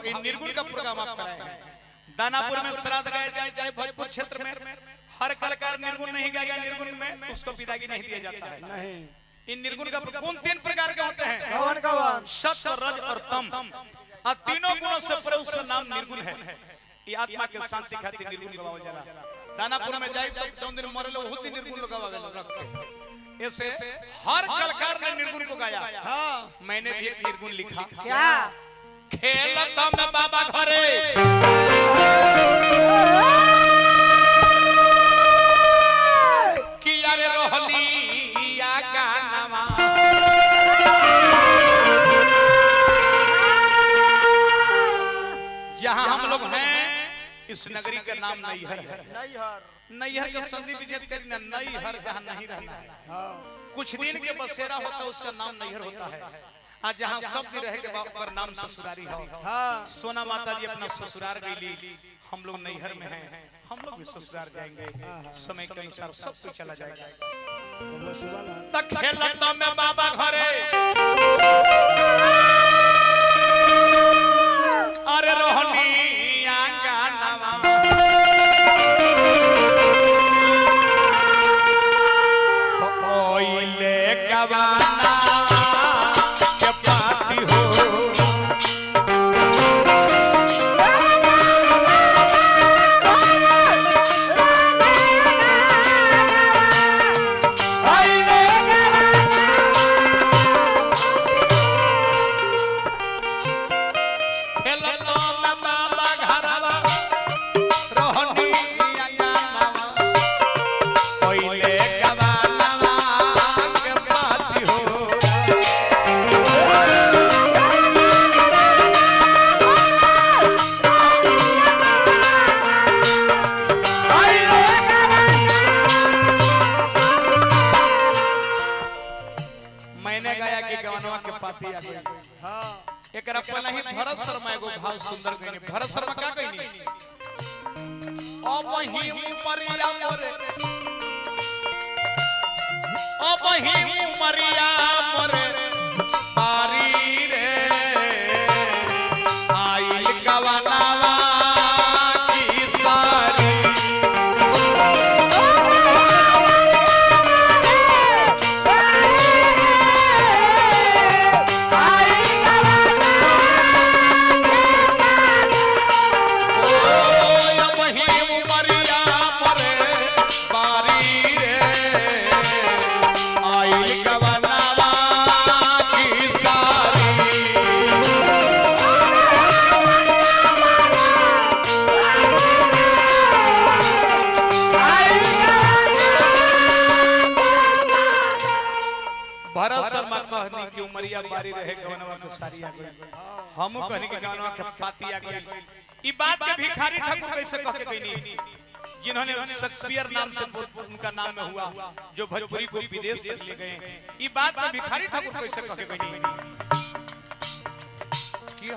निर्गुण का प्रोग्राम आप कराए हैं। दानापुर में श्राद्ध गाया जाए, चाहे भोजपुर क्षेत्र में हर कलाकार निर्गुण नहीं गाएगा, निर्गुण में उसको विदाई नहीं दिया जाता है। नहीं, इन निर्गुण का गुण 3 प्रकार के होते हैं, कौन कौन? सत्व, रज और तम। और तीनों गुणों से परे उसका नाम निर्गुण है। ये आत्मा के शांति खातिर निर्गुण गवावल जाला। दानापुर में जाए तो जौन दिन मरे लोग बहुत निर्गुण गवावे रख के। ऐसे हर कलाकार ने निर्गुण को गाया। हां, मैंने भी एक निर्गुण लिखा। क्या? खेलत में बाबा घरे कि यारे रोहलिया गानवा जहां हम लोग हैं इस नगरी का नाम नैहर है। नैहर के संधि विजेत नैहर जहां नहीं रहना है, कुछ दिन के बसेरा होता है उसका नाम नैहर होता है। आज जहां सब दिन रहे के पर नाम ससुरारी हो। सोना माता जी अपना ससुराल गईली, हम लोग नैहर में हैं, हम लोग भी ससुराल जाएंगे। समय के अनुसार सब कुछ चला जाएगा। तक खेलत में बाबा घरे अरे रोहनी गानवा ओइले गवाना के पाती हो एकरा पहले ही भरत शर्मा एगो भाव सुंदर गईनी। भरत शर्मा का गईनी? अब वही उमरिया मोरे, अब वही उमरिया मोरे पारी रे आइल गवानावा की सारी कहनी कि उमरिया बारी रहे गवनवा के सारी आ गई। हमहु कहनी कि गवनवा के पाती आ गई। ई बात के भिखारी ठाकुर कैसे कह के गईनी, जिन्होंने शेक्सपियर नाम से उनका नाम में हुआ, जो भोजपुरी को विदेश तक ले गए। ई बात के भिखारी ठाकुर कैसे कह के गईनी कि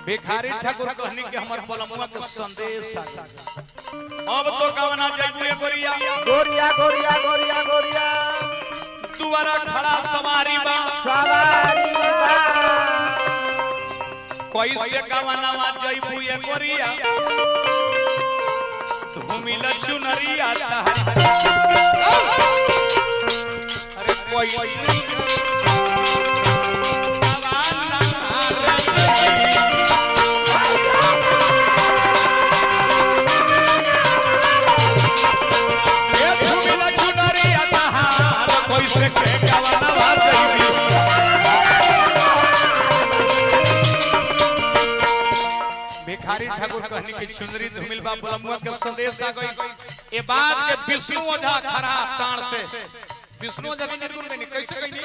भिखारी ठाकुर कहनी कि हमर पलमुआ के संदेश आ। अब तो गावना जाइबू ए गोरिया गोरिया गोरिया गोरिया गोरिया दुआरा खड़ा सवारी बा कोई से गावना जाइबू ए गोरिया धूमिल चुनरिया तहरी अरे कोई भिखारी ठाकुर कहनी कि चुनरी धुमिल बा पलमुआ के संदेश आ गई। ए बात के विष्णु ओझा खरा टाण से विष्णु ओझा निर्गुण में कैसे कहनी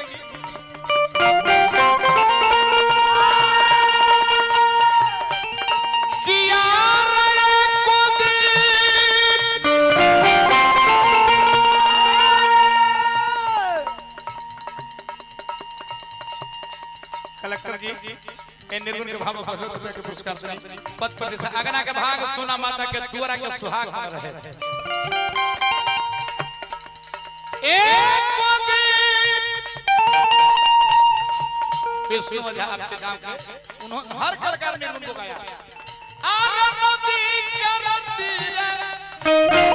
डॉक्टर जी ए निर्गुण के भाव ₹1,000 के पुरस्कार से पद प्रतिष्ठा अगना के भाग सोना माता के तुअरा के सुहाग बन रहे एक विष्णु झा आपके गांव के उन्होंने हर प्रकार निर्गुण को गाया आर नदी करती रे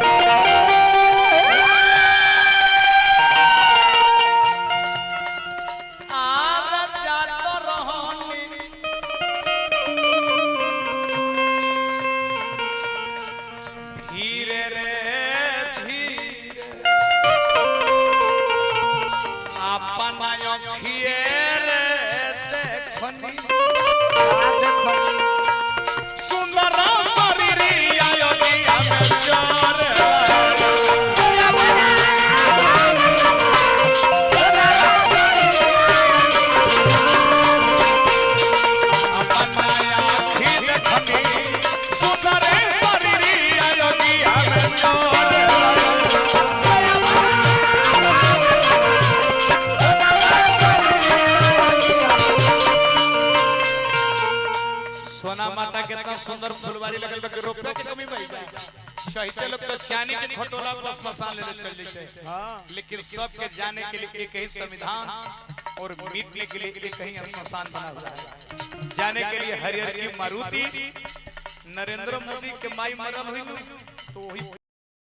सुंदर फुलवारी लगल बा के रोपे के कमी भई शहीद लोग तो चानी के खटोला बस मसान ले चल जाते हां लेकिन सब के जाने के लिए एक ही संविधान और मिटने के लिए एक ही स्मशान बना हुआ है जाने के लिए हरिहर की मारुति नरेंद्र मोदी के माई मरल हुई तो वही